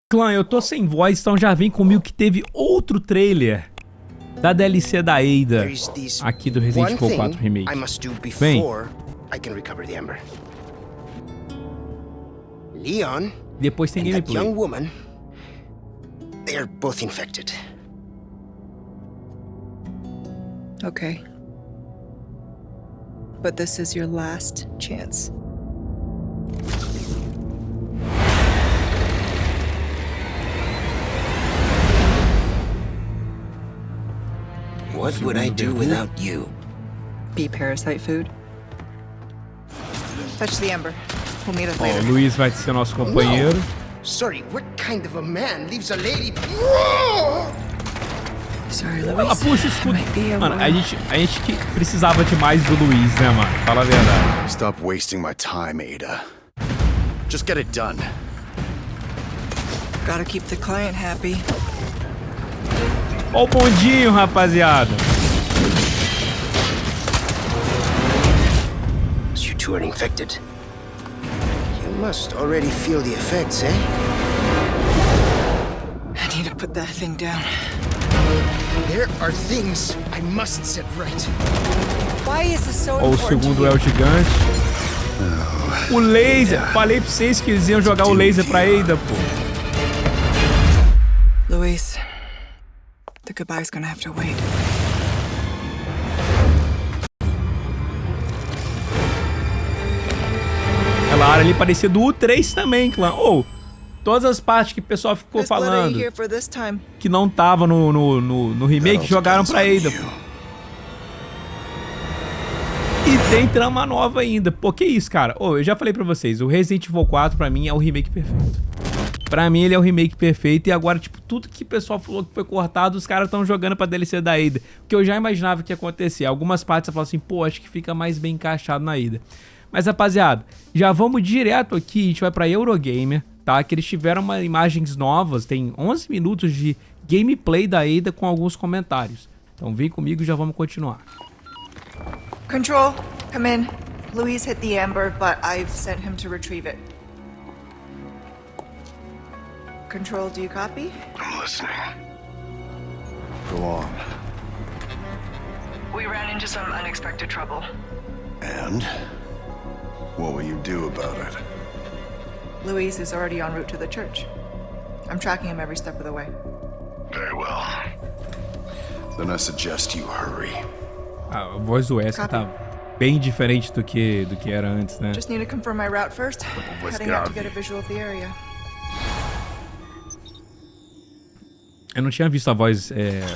Clã, eu tô sem voz, então já vem comigo que teve outro trailer da DLC da Ada aqui do Resident Evil 4 Remake. Vem. Leon Depois tem and that gameplay. young woman, they are both infected. Okay. But this is your last chance. What would I do without you? Be parasite food. Touch the ember. We'll meet up Ó, later. o Luiz vai ser nosso companheiro. Sorry, what kind of a man leaves a lady? Sorry, Ela Luis. puxa o escudo. Might be a Mano, a while. gente que precisava de mais do Luiz, né, mano? Fala a verdade. Stop wasting my time, Ada. Just get it done. Gotta keep the client happy. Ó o bondinho, rapaziada. You two are infected. You must already feel the effects, eh? I need to put that thing down. There are things I must set right. Why is this so Ó, o important segundo to é you? o gigante. O laser. Falei pra vocês que eles iam jogar o laser pra Ada, pô. Luis, the goodbye's gonna have to wait. Aquela área ali parecia do U3 também, clã. Ou, todas as partes que o pessoal ficou Best letter you falando here for this time. que não tava no remake, jogaram pra Ada, pô. E tem trama nova ainda. Pô, que isso, cara? Ô, eu já falei pra vocês, o Resident Evil 4 pra mim é o remake perfeito. Pra mim ele é o remake perfeito e agora, tipo, tudo que o pessoal falou que foi cortado, os caras estão jogando pra DLC da Ada. Porque eu já imaginava que ia acontecer. Algumas partes eu falo assim, pô, acho que fica mais bem encaixado na Ada. Mas, rapaziada, já vamos direto aqui, a gente vai pra Eurogamer, tá? Que eles tiveram imagens novas, tem 11 minutos de gameplay da Ada com alguns comentários. Então vem comigo e já vamos continuar. Control, come in. Luis hit the amber, but I've sent him to retrieve it. Control, do you copy? I'm listening. Go on. We ran into some unexpected trouble. And? What will you do about it? Luis is already en route to the church. I'm tracking him every step of the way. Very well. Then I suggest you hurry. A voz do Wesker tá bem diferente do que era antes, né? Just need to confirm my route first. voz Heading out to grave. get a visual of the area. Eu não tinha visto a voz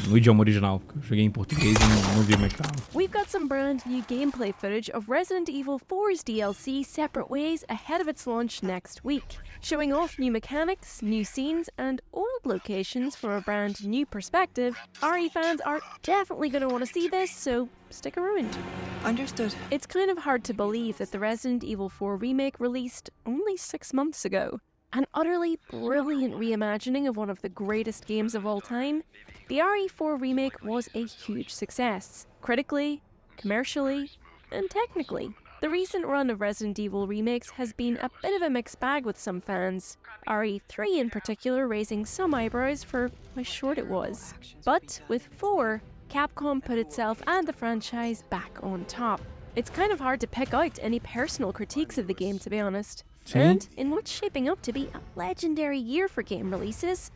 no idioma original, porque eu joguei em português e não vi como é que tava. We've got some brand new gameplay footage of Resident Evil 4's DLC Separate Ways ahead of its launch next week, showing off new mechanics, new scenes, and old locations from a brand new perspective. RE fans are definitely going to want to see this, so stick around. Understood. It's kind of hard to believe that the Resident Evil 4 remake released only 6 months ago. An utterly brilliant reimagining of one of the greatest games of all time, the RE4 remake was a huge success, critically, commercially, and technically. The recent run of Resident Evil remakes has been a bit of a mixed bag with some fans, RE3 in particular raising some eyebrows for how short it was. But with 4, Capcom put itself and the franchise back on top. It's kind of hard to pick out any personal critiques of the game, to be honest. And in what's shaping up to be a legendary year for game releases,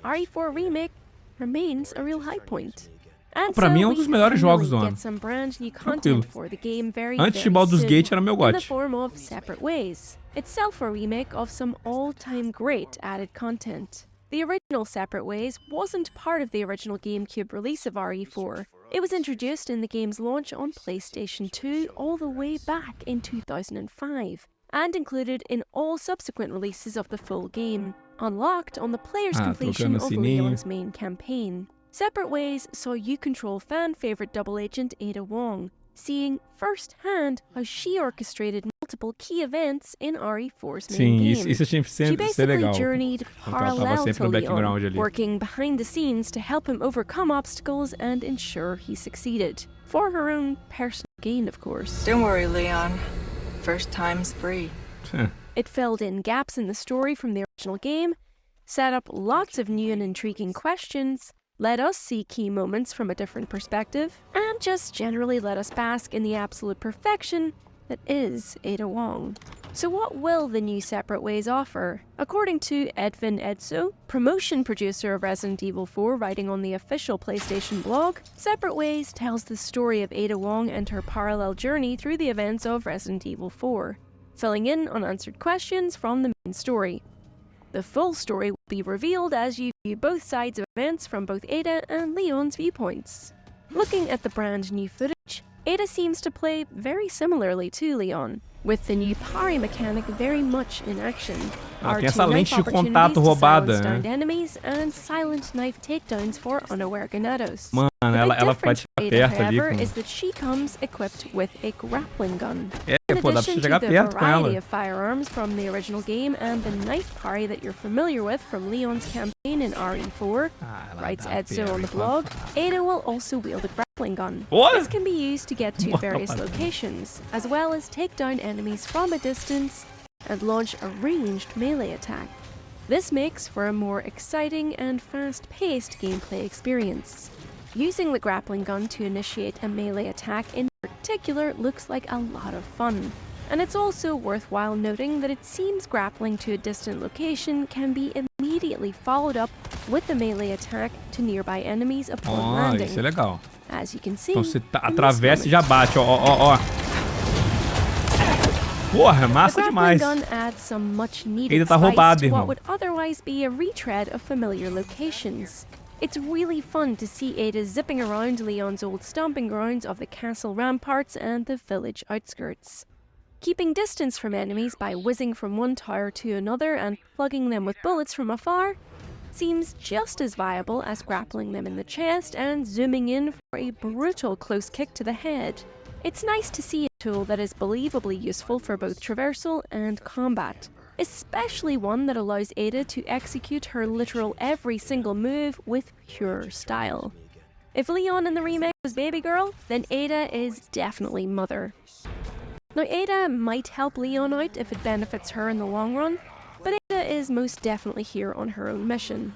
RE4 Remake remains a real high point. And Pra mim é um dos melhores jogos do get ano. some brand new Tranquilo. content for the game very, Antes de very Baldur's soon, Gate era meu in the gote. form of Separate Ways, itself a remake of some all-time great added content. The original Separate Ways wasn't part of the original GameCube release of RE4. It was introduced in the game's launch on PlayStation 2 all the way back in 2005, and included in all subsequent releases of the full game, unlocked on the player's completion trocando of sininho. Leon's main campaign. Separate Ways saw you control fan-favorite double agent Ada Wong, seeing firsthand how she orchestrated multiple key events in RE4's main Sim, game. isso tinha que She ser basically legal. journeyed Então ela tava parallel sempre to no background Leon, ali. working behind the scenes to help him overcome obstacles and ensure he succeeded. For her own personal gain, of course. Don't worry, Leon. First time's free. It filled in gaps in the story from the original game, set up lots of new and intriguing questions, let us see key moments from a different perspective, and just generally let us bask in the absolute perfection that is Ada Wong. So what will the new Separate Ways offer? According to Edwin Edso, promotion producer of Resident Evil 4 writing on the official PlayStation blog, Separate Ways tells the story of Ada Wong and her parallel journey through the events of Resident Evil 4, filling in unanswered questions from the main story. The full story will be revealed as you view both sides of events from both Ada and Leon's viewpoints. Looking at the brand new footage, Ada seems to play very similarly to Leon, with the new parry mechanic very much in action. Tem essa lente de contato roubada, né? Enemies and silent knife takedowns for unaware Ganados. Mano, ela pode chegar perto ali. However, is that she comes equipped with a grappling gun. Pô, dá pra In chegar addition to the perto com variety ela. of firearms from the original game and the knife parry that you're familiar with from Leon's campaign in RE4, writes Edso on the blog, Ada will also wield a grappling gun. What? This can be used to get to various locations, as well as take down enemies from a distance and launch a ranged melee attack. This makes for a more exciting and fast-paced gameplay experience. Using the grappling gun to initiate a melee attack in particular looks like a lot of fun. And it's also worthwhile noting that it seems grappling to a distant location can be immediately followed up with the melee attack to nearby enemies upon landing. Isso é legal. As you can see, Então você in this atravessa e moment. já bate, ó. Porra, The massa grappling demais. gun adds some much needed Ainda tá spice roubado, to irmão. what would otherwise be a retread of familiar locations. It's really fun to see Ada zipping around Leon's old stomping grounds of the castle ramparts and the village outskirts. Keeping distance from enemies by whizzing from one tower to another and plugging them with bullets from afar seems just as viable as grappling them in the chest and zooming in for a brutal close kick to the head. It's nice to see a tool that is believably useful for both traversal and combat, especially one that allows Ada to execute her literal every single move with pure style. If Leon in the remake was baby girl, then Ada is definitely mother. Now Ada might help Leon out if it benefits her in the long run, but Ada is most definitely here on her own mission.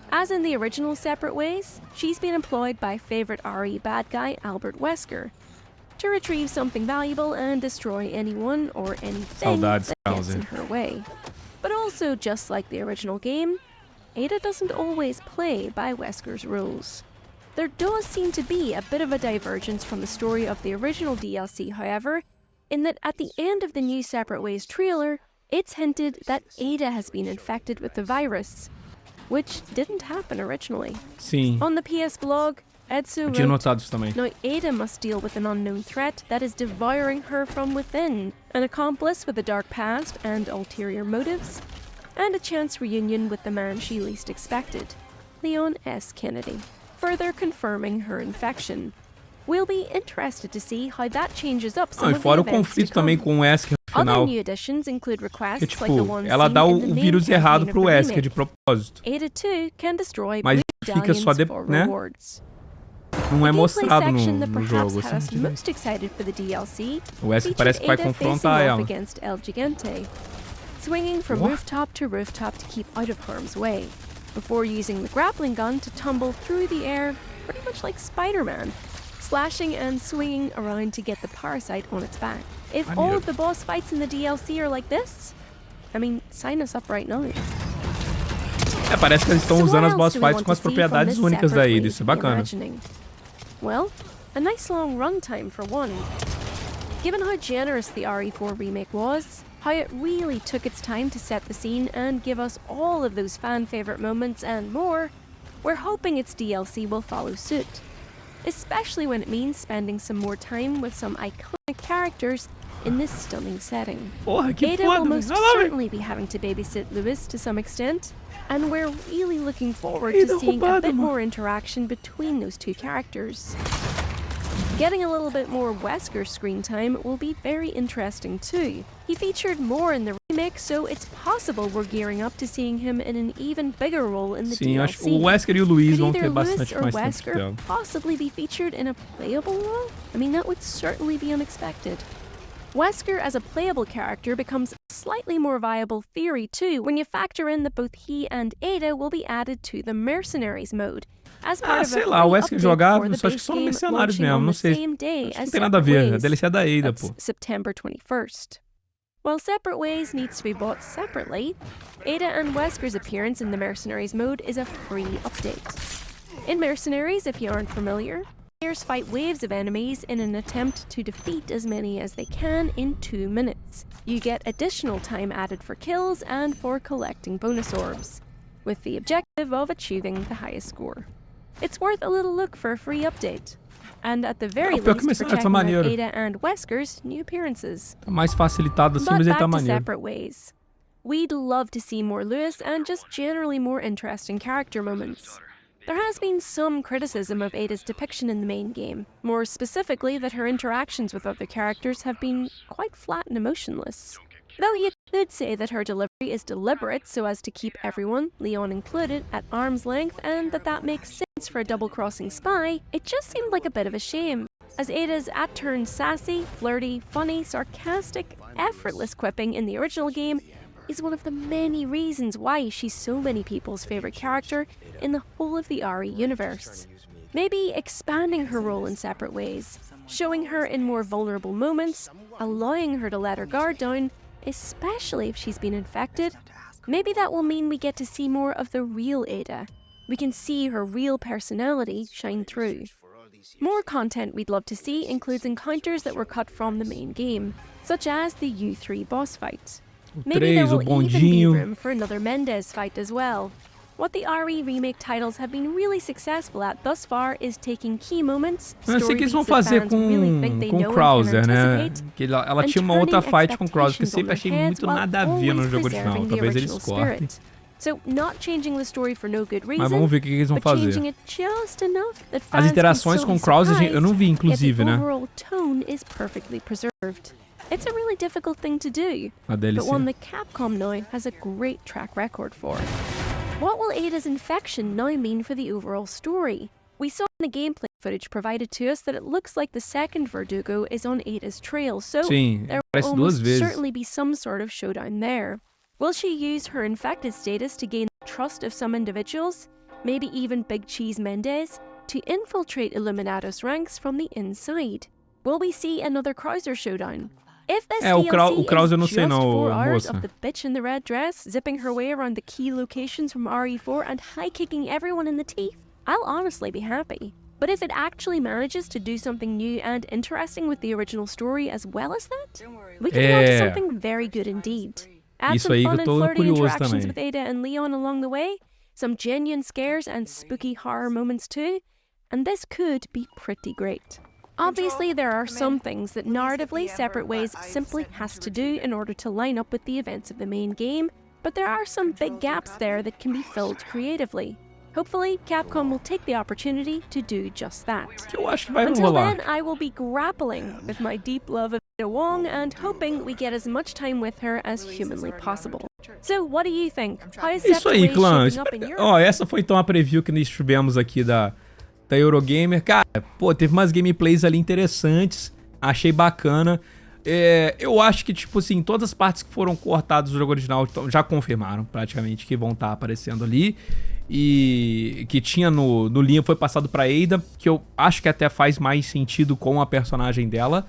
As in the original Separate Ways, she's been employed by favourite RE bad guy Albert Wesker to retrieve something valuable and destroy anyone or anything Saudades, that gets Krause. in her way. But also, just like the original game, Ada doesn't always play by Wesker's rules. There does seem to be a bit of a divergence from the story of the original DLC, however, in that at the end of the new Separate Ways trailer, it's hinted that Ada has been infected with the virus, which didn't happen originally. Sim, On the PS blog, Edso eu tinha wrote, notado isso também. now Ada must deal with an unknown threat that is devouring her from within, an accomplice with a dark past and ulterior motives, and a chance reunion with the man she least expected, Leon S. Kennedy, further confirming her infection. We'll be interested to see how that changes up some Ah, e of the fora o events to conflito também come. com o Wesker no Other final. new additions include requests Que, tipo, like the ones ela seen dá in o the main vírus errado campaign pro of the Wesker de remake. propósito. Ada 2 can destroy Mas blue fica só medallions for né? rewards. Não é The gameplay mostrado section no that perhaps jogo. had us Assim, most excited for the DLC o Wesker featured parece que vai Ada confrontar facing off ela. against El Gigante, swinging from What? rooftop to rooftop to keep out of harm's way, before using the grappling gun to tumble through the air pretty much like Spider-Man, slashing and swinging around to get the parasite on its back. If I all need of the boss fights in the DLC are like this, I mean, sign us up right now. É, parece que eles estão So usando what as boss else do we fights want com as to see from propriedades this únicas da Separate Ada. Ways Isso é bacana. reimagining? Well, a nice long runtime for one. Given how generous the RE4 remake was, how it really took its time to set the scene and give us all of those fan favourite moments and more, we're hoping its DLC will follow suit. Especially when it means spending some more time with some iconic characters in this stunning setting. Porra, que Ada will foda. most Olha lá, velho. certainly be having to babysit Lewis to some extent, and we're really looking forward Ada to seeing a roubada, bit mano. more interaction between those two characters. Getting a little bit more Wesker screen time will be very interesting too. He featured more in the remake, so it's possible we're gearing up to seeing him in an even bigger role in the Sim, eu acho que DLC. o Wesker e o Luiz Could vão either ter Lewis bastante or mais tempo de Wesker tela. possibly be featured in a playable role? I mean, that would certainly be unexpected. Wesker as a playable character becomes slightly more viable theory too when you factor in that both he and Ada will be added to the Mercenaries mode. As part of sei a lá, o free Wesker update jogava, for the só acho que base só no game Mercenários launching mesmo, on não the sei. same day Acho que não as tem nada a ver, Separate a DLC é da Ways. Ada, That's pô. September 21st. While Separate Ways needs to be bought separately, Ada and Wesker's appearance in the Mercenaries mode is a free update. In Mercenaries, if you aren't familiar, players fight waves of enemies in an attempt to defeat as many as they can in 2 minutes. You get additional time added for kills and for collecting bonus orbs, with the objective of achieving the highest score. It's worth a little look for a free update, and at the very pior que least for Mercenários tá checking out maneiro. Ada and Wesker's new appearances. Tá mais facilitado assim, But mas ele back tá to maneiro. Separate Ways. We'd love to see more Lewis and just generally more interesting character moments. There has been some criticism of Ada's depiction in the main game, more specifically that her interactions with other characters have been quite flat and emotionless. Though you could say that her delivery is deliberate so as to keep everyone, Leon included, at arm's length and that makes sense for a double-crossing spy, it just seemed like a bit of a shame, as Ada's at-turns sassy, flirty, funny, sarcastic, effortless quipping in the original game is one of the many reasons why she's so many people's favourite character in the whole of the RE universe. Maybe expanding her role in Separate Ways, showing her in more vulnerable moments, allowing her to let her guard down, especially if she's been infected, maybe that will mean we get to see more of the real Ada. We can see her real personality shine through. More content we'd love to see includes encounters that were cut from the main game, such as the U3 boss fight. Maybe there 3, o will even be bondinho. room for another Mendez fight as well. What the RE remake titles have been really successful at thus far is taking key moments, Eu sei story que eles vão beats that fazer fans really think they com know o and Krauser, can né? anticipate, Que ela and tinha uma outra turning fight com o Krauser que eu expectations sempre on achei their heads muito while nada a ver no always jogo original. preserving the Talvez eles original cortem. spirit. So, not changing the story for no good Mas reason, vamos ver o que eles vão but changing fazer. it just enough that As fans interações can com o still be Krauser eu não vi, surprised, yet inclusive, the né? overall tone is perfectly preserved. It's a really difficult thing to do, A but one DLC. that Capcom now has a great track record for. What will Ada's infection now mean for the overall story? We saw in the gameplay footage provided to us that it looks like the second Verdugo is on Ada's trail, so Sim, there will parece duas almost vezes. certainly be some sort of showdown there. Will she use her infected status to gain the trust of some individuals, maybe even Big Cheese Mendez, to infiltrate Illuminados ranks from the inside? Will we see another Krauser showdown? If this É, o DLC Krauser eu não is sei just não, 4 hours moça. of the bitch in the red dress zipping her way around the key locations from RE4 and high-kicking everyone in the teeth, I'll honestly be happy. But if it actually manages to do something new and interesting with the original story as well as that, we can be onto É. something very good indeed. Add Isso some aí que fun eu and tô flirty curioso interactions também. with Ada and Leon along the way, some genuine scares and spooky horror moments too, and this could be pretty great. Obviously, there are some things that narratively Separate Ways simply has to do in order to line up with the events of the main game, but there are some big gaps there that can be filled creatively. Hopefully, Capcom will take the opportunity to do just that. Que eu acho que vai Until rolar. then, I will be grappling with my deep love of Ada Wong and hoping we get as much time with her as humanly possible. So, what do you think? How is Isso Separate aí, Ways clã. shaping up in your Ó, essa foi então a preview que nós tivemos aqui da Eurogamer. Cara, pô, teve umas gameplays ali interessantes. Achei bacana. Eu acho que, tipo assim, todas as partes que foram cortadas do jogo original já confirmaram praticamente que vão estar aparecendo ali. E que tinha no linha foi passado pra Ada, que eu acho que até faz mais sentido com a personagem dela.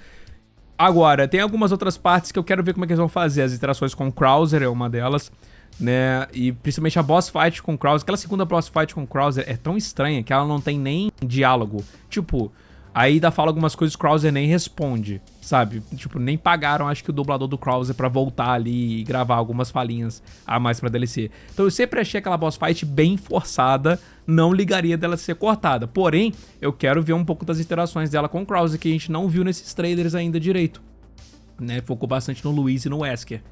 Agora, tem algumas outras partes que eu quero ver como é que eles vão fazer. As interações com o Krauser é uma delas, né? E principalmente a boss fight com o Krauser. Aquela segunda boss fight com o Krauser é tão estranha que ela não tem nem diálogo. Tipo, a Ada fala algumas coisas, o Krauser nem responde, sabe? Tipo, nem pagaram, acho que o dublador do Krauser pra voltar ali e gravar algumas falinhas a mais pra DLC. Então eu sempre achei aquela boss fight bem forçada, não ligaria dela ser cortada. Porém, eu quero ver um pouco das interações dela com o Krauser, que a gente não viu nesses trailers ainda direito, né? Focou bastante no Luiz e no Wesker.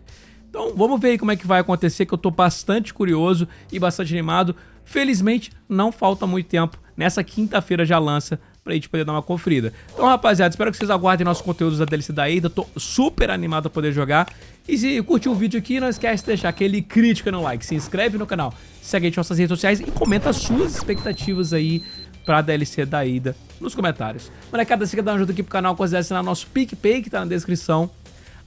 Então vamos ver aí como é que vai acontecer, que eu tô bastante curioso e bastante animado. Felizmente, não falta muito tempo. Nessa quinta-feira já lança, pra gente poder dar uma conferida. Então, rapaziada, espero que vocês aguardem nossos conteúdos da DLC da Ada. Tô super animado a poder jogar. E se curtiu o vídeo aqui, não esquece de deixar aquele crítica no like. Se inscreve no canal, segue a gente nas nossas redes sociais e comenta as suas expectativas aí pra DLC da Ada nos comentários. Molecada, se quer dar uma ajuda aqui pro canal, considere assinar nosso PicPay, que tá na descrição.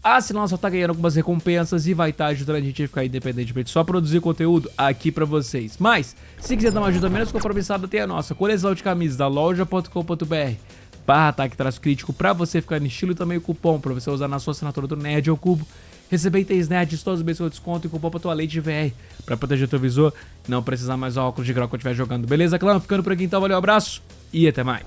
assinar só tá ganhando algumas recompensas e vai estar ajudando a gente a ficar independente pra gente só produzir conteúdo aqui pra vocês. Mas, se quiser dar uma ajuda menos compromissada, tem a nossa coleção de camisas da loja.com.br/ataque-crítico pra você ficar no estilo, e também o cupom pra você usar na sua assinatura do Nerd ao Cubo. Receber itens nerds todos os meses com desconto e cupom pra tua Leite VR pra proteger teu visor e não precisar mais óculos de grau quando estiver jogando. Beleza, clã? Ficando por aqui então, valeu, abraço e até mais.